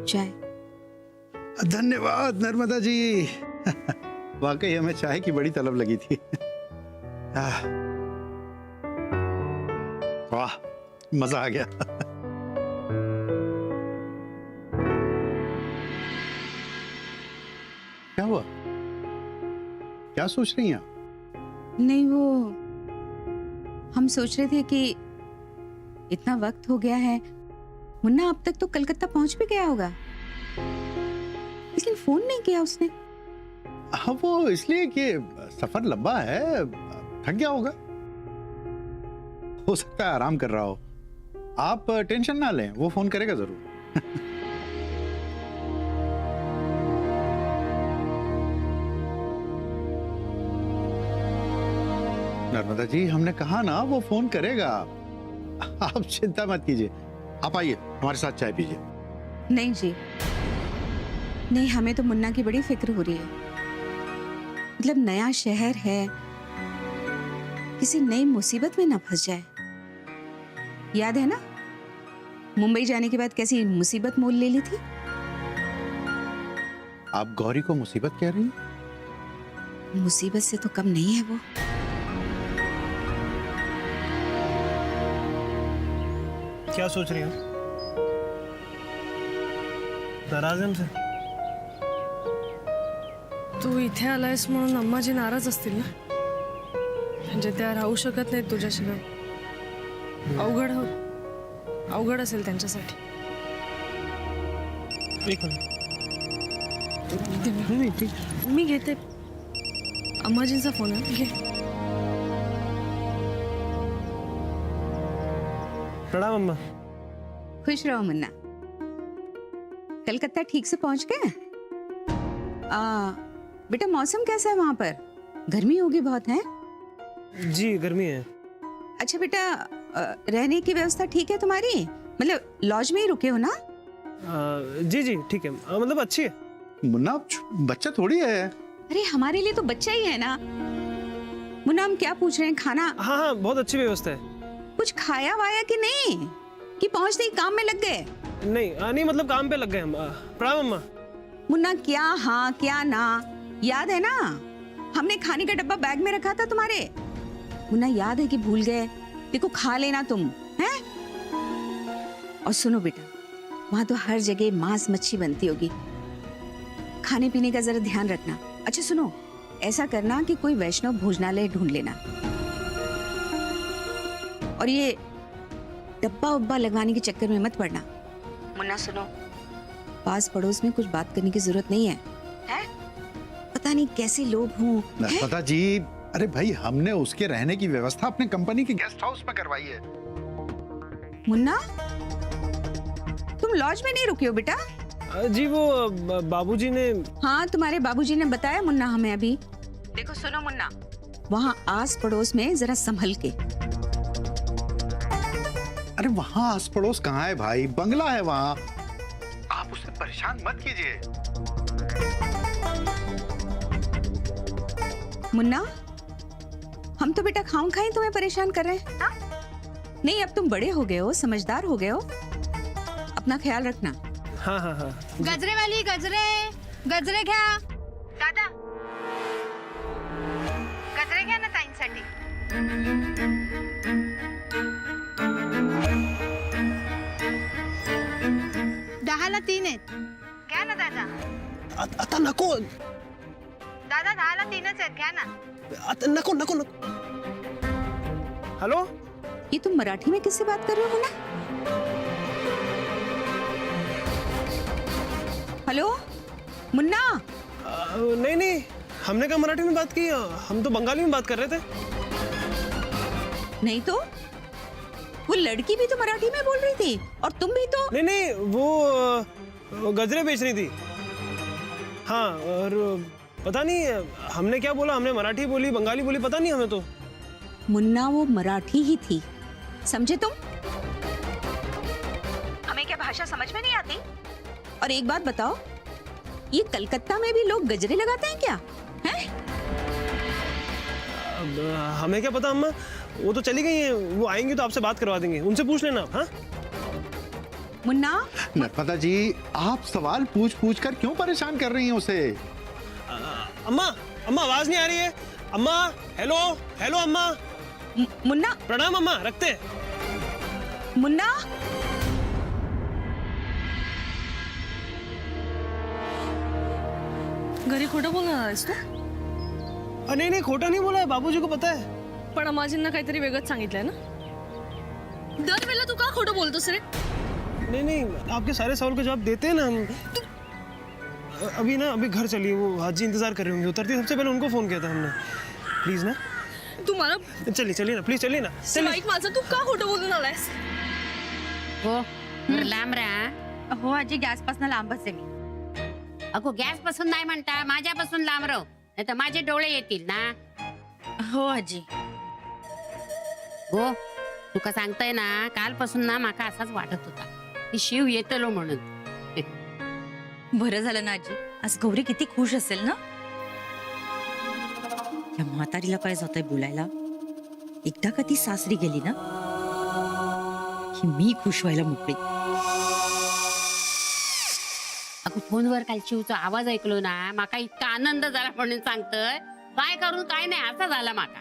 चाय। धन्यवाद नर्मदा जी। वाकई हमें चाय की बड़ी तलब लगी थी। वाह, मजा आ गया। क्या हुआ? क्या सोच रही हैं आप? नहीं, वो हम सोच रहे थे कि इतना वक्त हो गया है, मुन्ना अब तक तो कलकत्ता पहुंच भी गया होगा, लेकिन फोन नहीं किया उसने। हाँ, वो इसलिए कि सफर लंबा है, थक गया होगा। हो सकता है आराम कर रहा हो। आप टेंशन ना लें, वो फोन करेगा जरूर। नर्मदा जी, हमने कहा ना वो फोन करेगा। आप चिंता मत कीजिए। आप आइए, हमारे साथ चाय पीजिए। नहीं जी, नहीं, हमें तो मुन्ना की बड़ी फिक्र हो रही है। मतलब नया शहर है, किसी नई मुसीबत में ना फंस जाए। याद है ना मुंबई जाने के बाद कैसी मुसीबत मोल ले ली थी। आप गौरी को मुसीबत कह रही हैं? मुसीबत से तो कम नहीं है वो। क्या सोच रही हो? नाराज आहे हमसे? तू इथे आलायस म्हणून अम्माजी नाराज असतील ना? म्हणजे त्या राहू शकत नाहीत तुझ्याशिवाय. अवघड असेल त्यांच्यासाठी. एक मिनिट. मी घेते. अम्माजींचा फोन आहे, घे. प्रणाम अम्मा. खुश रहो मुन्ना। कलकत्ता ठीक से पहुंच गए? बेटा मौसम कैसा है वहां पर? गर्मी होगी बहुत, है? जी गर्मी है. अच्छा बेटा, रहने की व्यवस्था ठीक है तुम्हारी? मतलब लॉज में ही रुके हो ना? जी जी ठीक है, मतलब अच्छी है. मुन्ना बच्चा थोड़ी है। अरे हमारे लिए तो बच्चा ही है ना। मुन्ना हम क्या पूछ रहे हैं, खाना? हाँ हाँ बहुत अच्छी व्यवस्था है. कुछ खाया वाया कि नहीं, कि पहुंचते ही काम में लग गए? नहीं मतलब काम पे लग गए हम. प्रणाम अम्मा. मुन्ना क्या हाँ क्या ना, याद है ना हमने खाने का डब्बा बैग में रखा था तुम्हारे? मुन्ना याद है कि भूल गए? देखो खा लेना तुम, हैं? और सुनो बेटा, वहां तो हर जगह मांस मच्छी बनती होगी, खाने पीने का जरा ध्यान रखना। अच्छा सुनो, ऐसा करना कि कोई वैष्णव भोजनालय ढूंढ लेना, और ये डब्बा उब्बा लगवाने के चक्कर में मत पड़ना। मुन्ना सुनो, पास पड़ोस में कुछ बात करने की जरूरत नहीं है, हैं? पता नहीं कैसे लोग हों। नर्मदा जी, अरे भाई हमने उसके रहने की व्यवस्था अपने कंपनी के गेस्ट हाउस में करवाई है। मुन्ना तुम लॉज में नहीं रुके हो बेटा? जी वो बाबूजी ने. हाँ तुम्हारे बाबूजी ने बताया मुन्ना हमें अभी। देखो सुनो मुन्ना, वहाँ आस पड़ोस में जरा संभल के। अरे वहाँ आस पड़ोस कहाँ है भाई, बंगला है वहाँ। आप उसे परेशान मत कीजिए। मुन्ना हम तो बेटा खाऊं खाई तुम्हें परेशान कर रहे हैं ना? नहीं, अब तुम बड़े हो गए हो, समझदार हो गए हो, अपना ख्याल रखना। हाँ हाँ हाँ. गजरे वाली, गजरे घ्या. दादा गजरे घ्या ना ताईंसाठी. 10ला 3 आहेत. घ्या ना दादा. आता नको. दादा 10ला 3च आहेत, घ्या ना. आता नको. हेलो, ये तुम मराठी में किससे बात कर रहे हो मुन्ना? हेलो मुन्ना। नहीं हमने कहा मराठी में बात की, हम तो बंगाली में बात कर रहे थे. नहीं तो वो लड़की भी तो मराठी में बोल रही थी, और तुम भी तो। नहीं वो गजरे बेच रही थी. हाँ, और पता नहीं हमने क्या बोला, हमने मराठी बोली बंगाली बोली, पता नहीं हमें तो. मुन्ना वो मराठी ही थी, समझे तुम? हमें क्या भाषा समझ में नहीं आती? और एक बात बताओ, ये कलकत्ता में भी लोग गजरे लगाते हैं क्या? हैं? अब हमें क्या पता अम्मा, वो तो चली गई हैं, वो आएंगी तो आपसे बात करवा देंगे, उनसे पूछ लेना आप. हाँ मुन्ना नर्मदा जी, आप सवाल पूछ पूछ कर क्यों परेशान कर रही हैं उसे? अम्मा अम्मा आवाज नहीं आ रही है। अम्मा हेलो हेलो अम्मा। मुन्ना प्रणाम अम्मा, रखते हैं। मुन्ना घरी खोटं बोलणार आहेस तू? नहीं नहीं, खोटा नहीं बोला है, बाबूजी को पता है। पण अम्माजींना काहीतरी वेगळंच सांगितलंय ना? दरवेळेला तू का खोटं बोलतोस रे? नहीं नहीं, आपके सारे सवाल का जवाब देते हैं ना हम। अभी ना, अभी घर चलिए, वो हाजी इंतजार कर रहे होंगे। उतरती सबसे पहले उनको फोन किया था हमने। प्लीज ना, तू मला चलिए चलिए ना, प्लीज चलिए ना, चलिए। ऐक माझं, तू का खोटं बोलून आलायस? हो लांब राहा. हो आजी, गॅस पासून लांबच आहे मी. अगो गॅस पासून नाही म्हणता, माझ्यापासून लांब राह, नाही तर माझे डोळे येतील ना. हो आजी. हो तुका सांगताय ना, कालपासून ना माका असाच वाटत होता की शिव येतलो म्हणून. बरं झालं ना आजी, आज गौरी किती खुश असेल ना. या म्हातारीला काय जातंय बोलायला. एकदा का ती सासरी गेली ना की मी खुश व्हायला मोकळी. अगो फोनवर काल शिवचा आवाज ऐकलो ना, माका इतका आनंद झाला म्हणून सांगतोय. काय करून काय नाही असा झाला माका.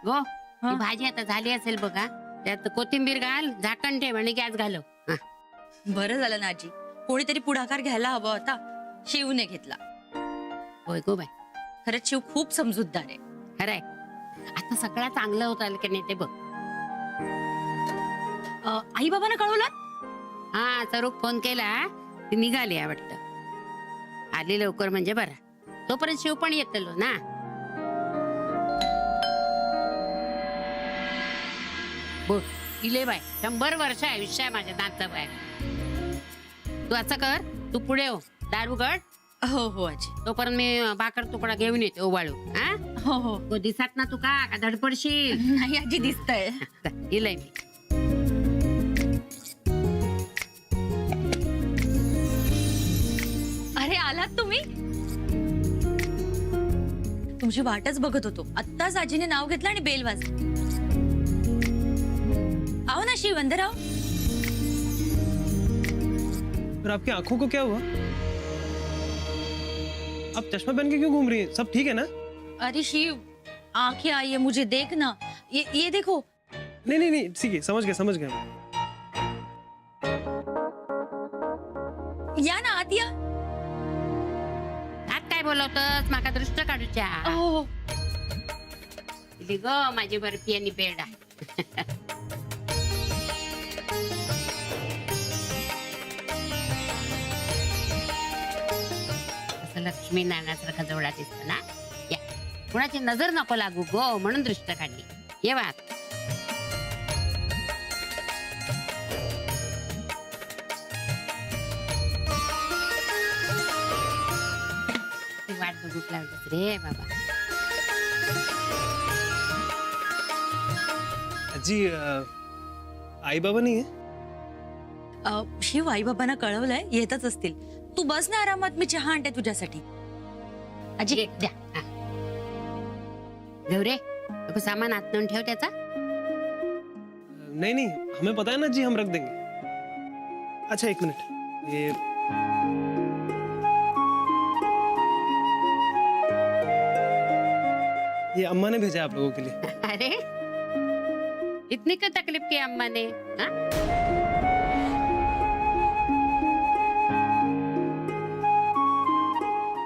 गो ही भाजी आता झाली असेल बघा, त्यात कोथिंबीर घाल, झाकण ठेव आणि गॅस घालव. बरं झालं ना आजी, कोणीतरी पुढाकार घ्यायला हवा होता. शिवने घेतला. होय गो बाय, खरंच शिव खूप समजूतदार आहे. खरंय. आता सगळं चांगलं होत आलं की नाही ते बघ. आई बाबांना कळवलं? हा सरूक फोन केला, ती निघाली आहे वाटतं. आली लवकर म्हणजे बरं, तोपर्यंत शिव पण येतलो ना. बोल इले बाय, 100 वर्ष आयुष्य आहे माझ्या नातं बाय. तू असं कर, तू पुढे हो, दारू गड. हो हो आजी. तोपर्यंत मी भाकर तुकडा घेऊन येते ओवाळू. हा हो हो. तो दिसत ना तुका का धडपडशील. नाही आजी, दिसतंय. इलय मी. अरे आलात तुम्ही? तुमची वाटच बघत होतो. आत्ताच आजीने नाव घेतलं आणि बेल वाजली. आओ ना शिव, अंदर आओ. और आपकी आंखों को क्या हुआ? आप चश्मा पहन के क्यों घूम रही हैं? सब ठीक है ना? अरे शिव, आंखें आई है मुझे, देख ना. ये देखो. नहीं नहीं नहीं, ठीक है, समझ गया या ना आत या. आत काय बोलवतस, माका दृष्ट काढूच्या. हो. इली ग माझी बर्फी आणि पेढा. असं लक्ष्मी नारायणासारखा जवळा दिसत ना. या कुणाची नजर नको लागू गो म्हणून दृष्ट काढली. ये वाट. वाट बघूक लागलीस रे बाबा. जी, आई बाबा नहीं है? शिव, आई बाबांना कळवलंय, येतच असतील. तू बस ना आरामात, मी चहा आणते तुझ्यासाठी. अजी द्या. हा. गौरे नको सामान आत नेऊन ठेव त्याचा. नहीं नहीं, हमें पता है ना जी, हम रख देंगे. अच्छा एक मिनट, ये अम्मा ने भेजा आप लोगों के लिए. अरे इतनी क्यों तकलीफ की अम्मा ने? हा?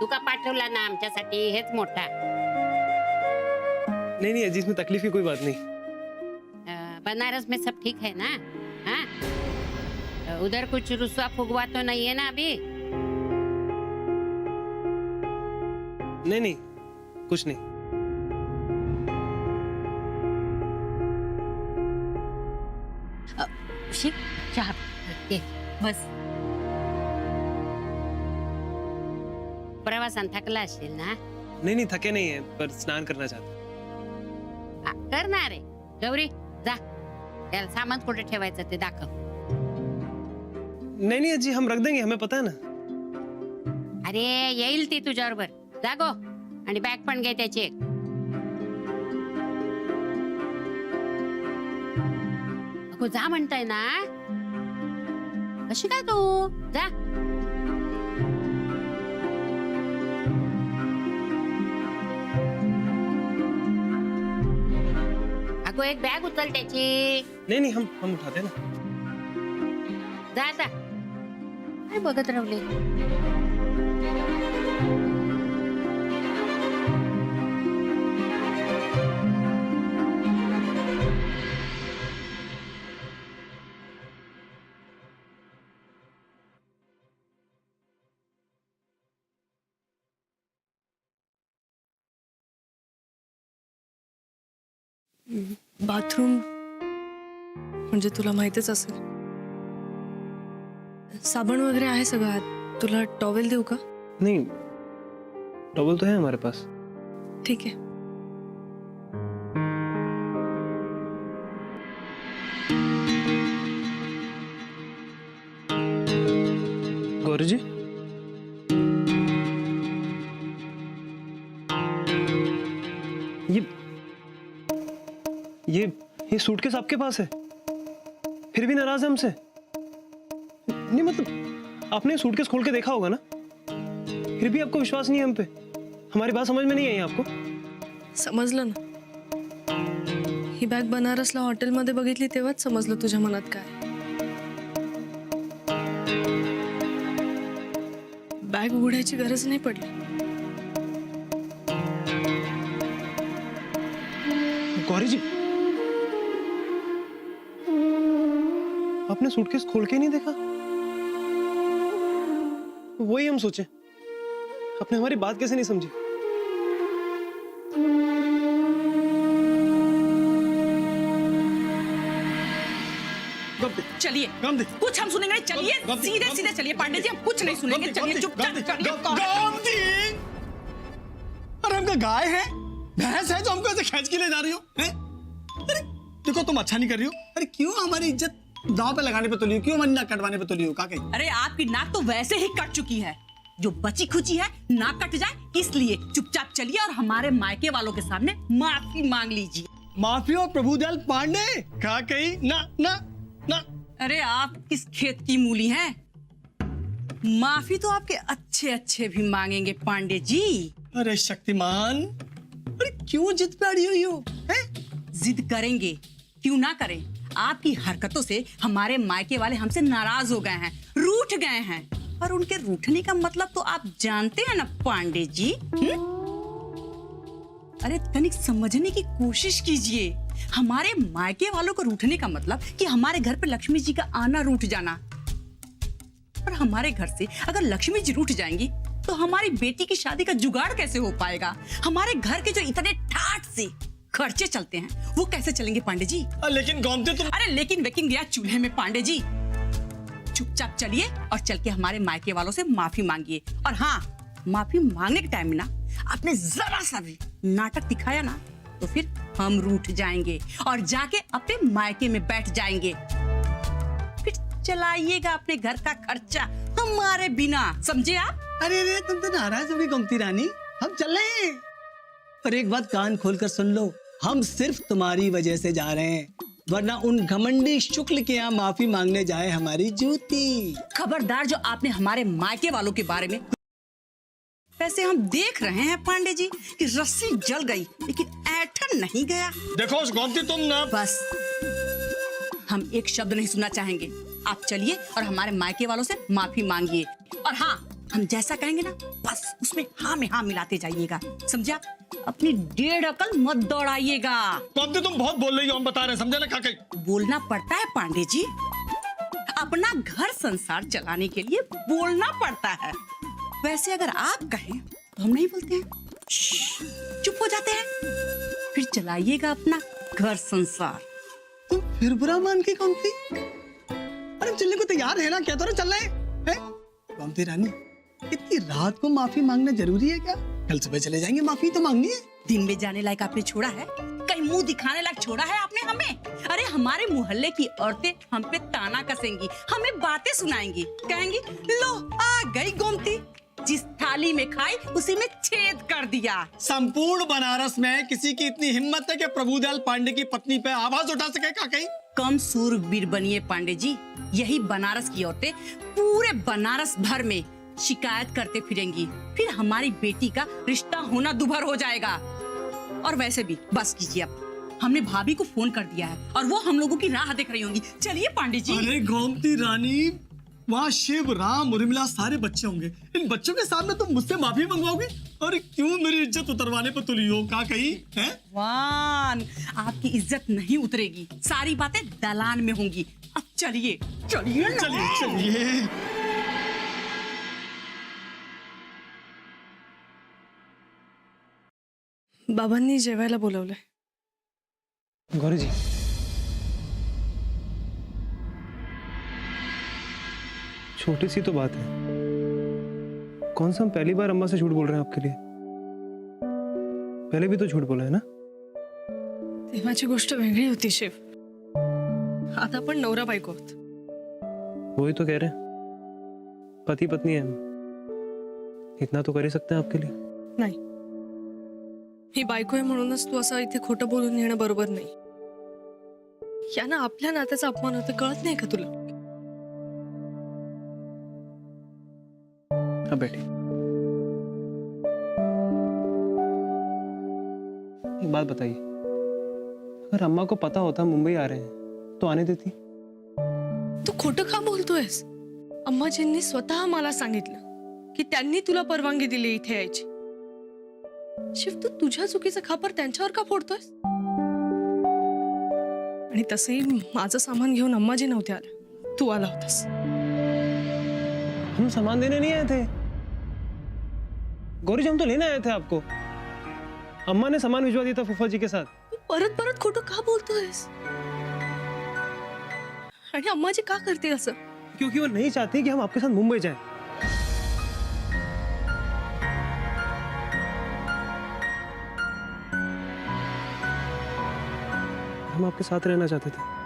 तुका पाठवला ना आमच्यासाठी, हेच मोठा. नहीं नहीं अजी, इसमें तकलीफ की कोई बात नहीं. बनारस में सब ठीक है ना? हाँ उधर कुछ रुसवा फुगवा तो नहीं है ना अभी? नहीं नहीं, कुछ नहीं. शिव, चहा ये, बस. प्रवासान थकला असेल ना. नहीं नहीं, थके नहीं है, पर स्नान करना चाहते. करणार आहे. गौरी जा, त्याला सामान कुठे ठेवायचं ते दाखव. नहीं नहीं अजी, हम रख देंगे, हमें पता है ना. अरे येईल ती तुझ्याबरोबर. जा गो, आणि बॅग पण घे त्याची एक. अगो जा म्हणताय ना. कशी काय तू जा. अगो एक बॅग उचल त्याची. नहीं नहीं हम उठाते ना. जा जा. काय बघत रावले. बाथरूम म्हणजे तुला माहितीच असेल. साबण वगैरे आहे सगळं आत. तुला टॉवेल देऊ का? नहीं, टॉवल तो है हमारे पास. ठीक आहे. गौरी जी, ये सूटकेस आपके पास है, फिर भी नाराज है हमसे? नहीं मतलब आपने सूटकेस खोल के देखा होगा ना, फिर भी आपको विश्वास नहीं है हम पे. हमारी बात समझ में नहीं आई आपको? समजलं ना. ही बॅग बनारसला हॉटेलमध्ये बघितली तेव्हाच समजलं तुझ्या मनात काय. बॅग उघडायची गरज नाही पडली. गौरी जी, आपने सूटकेस खोल के नहीं देखा? वही हम सोचे, आपने हमारी बात कैसे नहीं समझी? चलिए कुछ हम सुनेंगे नहीं. चलिए सीधे सीधे चलिए पांडे जी, हम कुछ नहीं सुनेंगे. चलिए चुपचाप चलिए. अरे हमका गाय है, भैंस है जो हमको ऐसे खींच के ले जा रही हो हैं? अरे देखो तुम अच्छा नहीं कर रही हो. अरे क्यों हमारी इज्जत दांव पे लगाने पे तुली हो? क्यों हमारी नाक कटवाने पे तुली हो? का कहीं? अरे आपकी नाक तो वैसे ही कट चुकी है. जो बची खुची है नाक कट जाए इसलिए चुपचाप चलिए और हमारे मायके वालों के सामने माफी मांग लीजिए. माफी और प्रभुदयाल पांडे का कहीं? ना ना ना. अरे आप किस खेत की मूली हैं? माफी तो आपके अच्छे अच्छे भी मांगेंगे पांडे जी. अरे शक्तिमान, अरे क्यों जिद पे अड़ी हुई हो? जिद करेंगे, क्यों ना करें. आपकी हरकतों से हमारे मायके वाले हमसे नाराज हो गए हैं, रूठ गए हैं. और उनके रूठने का मतलब तो आप जानते हैं ना पांडे जी. अरे तनिक समझने की कोशिश कीजिए. हमारे मायके वालों को रूठने का मतलब कि हमारे घर पे लक्ष्मी जी का आना रूठ जाना. और हमारे घर से अगर लक्ष्मी जी रूठ जाएंगी तो हमारी बेटी की शादी का जुगाड़ कैसे हो पाएगा? हमारे घर के जो इतने ठाठ से खर्चे चलते हैं वो कैसे चलेंगे पांडे जी? लेकिन गोमती तुम. अरे लेकिन वेकिन गया चूल्हे में पांडे जी. चुपचाप चलिए और चल के हमारे मायके वालों से माफी मांगिए. और हाँ, माफी मांगने के टाइम में ना आपने जरा सा भी नाटक दिखाया ना तो फिर हम रूठ जाएंगे और जाके अपने मायके में बैठ जाएंगे. फिर चलाइएगा अपने घर का खर्चा हमारे बिना, समझे आप? अरे अरे तुम तो नाराज हो गई गोमती रानी. हम चल रहे हैं. पर एक बात कान खोलकर सुन लो, हम सिर्फ तुम्हारी वजह से जा रहे हैं, वरना उन घमंडी शुक्ल के यहाँ माफी मांगने जाए हमारी जूती. खबरदार जो आपने हमारे मायके वालों के बारे में. वैसे हम देख रहे हैं पांडे जी कि रस्सी जल गई लेकिन ऐठन नहीं गया. देखो गोमती तुम ना. बस हम एक शब्द नहीं सुनना चाहेंगे. आप चलिए और हमारे मायके वालों से माफी मांगिए. और हाँ, हम जैसा कहेंगे ना बस उसमें हाँ में हाँ मिलाते जाइएगा, समझे आप? अपनी डेढ़ अकल मत दौड़ाइएगा. गोमती तुम बहुत बोल रही हो, हम बता रहे हैं, समझे ना? का कहीं? बोलना पड़ता है पांडे जी. अपना घर संसार चलाने के लिए बोलना पड़ता है. वैसे अगर आप कहें तो हम नहीं बोलते हैं, चुप हो जाते हैं. फिर चलाइएगा अपना घर संसार. तुम फिर बुरा मान के गोमती? अरे चलने को तैयार है ना? क्या तो चल रहे हैं? गोमती रानी, इतनी रात को माफी मांगना जरूरी है क्या? कल सुबह चले जाएंगे. माफी तो मांगनी है. दिन में जाने लायक आपने छोड़ा है? कहीं मुंह दिखाने लायक छोड़ा है आपने हमें? अरे हमारे मोहल्ले की औरतें हम पे ताना कसेंगी, हमें बातें सुनाएंगी, कहेंगी लो आ गई गोमती, जिस थाली में खाई उसी में छेद कर दिया. संपूर्ण बनारस में किसी की इतनी हिम्मत है कि प्रभुदयाल पांडे की पत्नी पे आवाज उठा सके? का कहीं? कम सूरवीर बनिए पांडे जी। यही बनारस की औरतें पूरे बनारस भर में शिकायत करते फिरेंगी, फिर हमारी बेटी का रिश्ता होना दुभर हो जाएगा। और वैसे भी बस कीजिए, अब हमने भाभी को फोन कर दिया है और वो हम लोगों की राह देख रही होंगी। चलिए पांडे जी। अरे गोमती रानी, वहाँ शिव, राम, उर्मिला सारे बच्चे होंगे। इन बच्चों के सामने तुम मुझसे माफी मंगवाओगी? अरे क्यों मेरी इज्जत उतरवाने पर तुली हो? का कही है? वान, आपकी इज्जत नहीं उतरेगी, सारी बातें दलान में होंगी। अब चलिए चलिए ना। चलिए चलिए। बाबांनी जेवायला बोलवलंय। गौरी जी, छोटी सी तो बात है, कौन सा हम पहली बार अम्मा से झूठ बोल रहे हैं आपके लिए? पहले भी तो झूठ बोला है ना? तेव्हाची गोष्ट वेगळी होती शिव, आता आपण नवरा बायको आहोत। वही तो कह रहे हैं, पति पत्नी है हम, इतना तो कर ही सकते हैं आपके लिए। नाही, ही बायको आहे म्हणूनच तू असं इथे खोटं बोलून येणं बरोबर नाही। यांना आपल्या नात्याचा अपमान होतो, कळत नाही का तुला? अब बैठी, एक बात बताइए, अगर अम्मा को पता होता मुंबई आ रहे हैं तो आने देती? तू खोटं का बोलतोयस? अम्माजींनी स्वतः मला सांगितलं की त्यांनी तुला परवानगी दिली इथे यायची। शिव, तू तुझ्या चुकीचं खापर त्यांच्यावर का फोडतोयस? आणि तसंही माझं सामान घेऊन अम्माजी नव्हते आले, तू आला होतास। हम सामान देने नहीं आए थे गौरी जी, हम तो लेने आए थे आपको। अम्मा ने सामान भिजवा दिया था फूफा जी के साथ। तू परत परत खोटं का बोलतोयस? आणि अम्माजी का करते असं? क्योंकि वो नहीं चाहती कि हम आपके साथ मुंबई जाएं। हम आपके साथ रहना चाहते थे।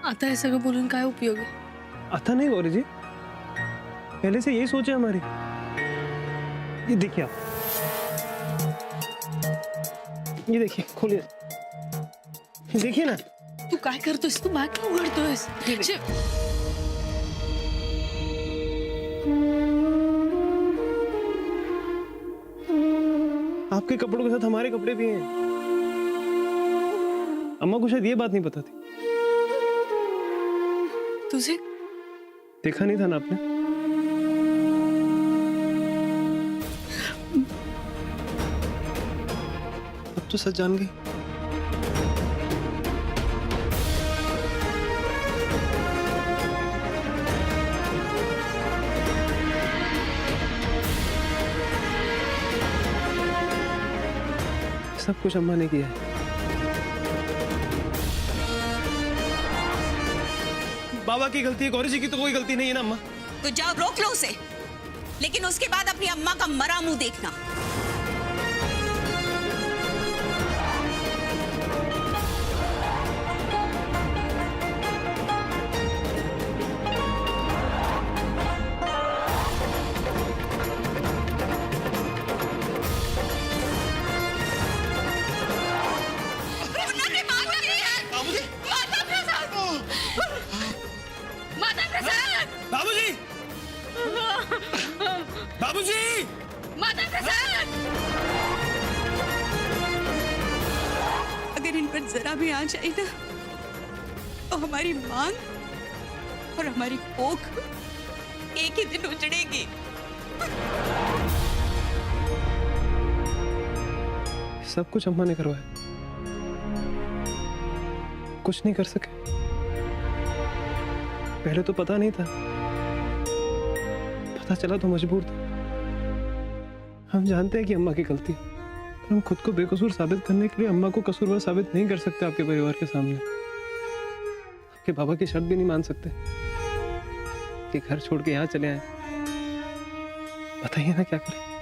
आता हे सगळं बोलून काय उपयोग आहे? आता नहीं गौरी जी, पहले से यही सोच है हमारी। ये देखिए आप, ये देखिए, खोलिए, देखिए ना। तू काय करतोयस? तू बॅग का उघडतोयस? शिव, आपके कपड़ों के साथ हमारे कपड़े भी हैं। अम्मा को शायद ये बात नहीं पता थी। तुझे देखा नहीं था ना आपने? अब तो सच जान गई। सब कुछ अम्मा ने किया है। बाबा की गलती है, गौरी जी की तो कोई गलती नहीं है ना अम्मा? तो जाओ रोक लो उसे, लेकिन उसके बाद अपनी अम्मा का मरा मुंह देखना। बाबूजी! बाबूजी! अगर इन पर जरा भी आ जाए ना, तो हमारी मांग और हमारी कोख एक ही दिन उजड़ेगी। सब कुछ अम्मा ने करवाया, कुछ नहीं कर सके। पहले तो पता नहीं था, पता चला तो मजबूर था। हम जानते हैं कि अम्मा की गलती है, पर हम खुद को बेकसूर साबित करने के लिए अम्मा को कसूरवार साबित नहीं कर सकते आपके परिवार के सामने। आपके बाबा की शर्त भी नहीं मान सकते कि घर छोड़ के यहाँ चले आए। बताइए ना क्या करें?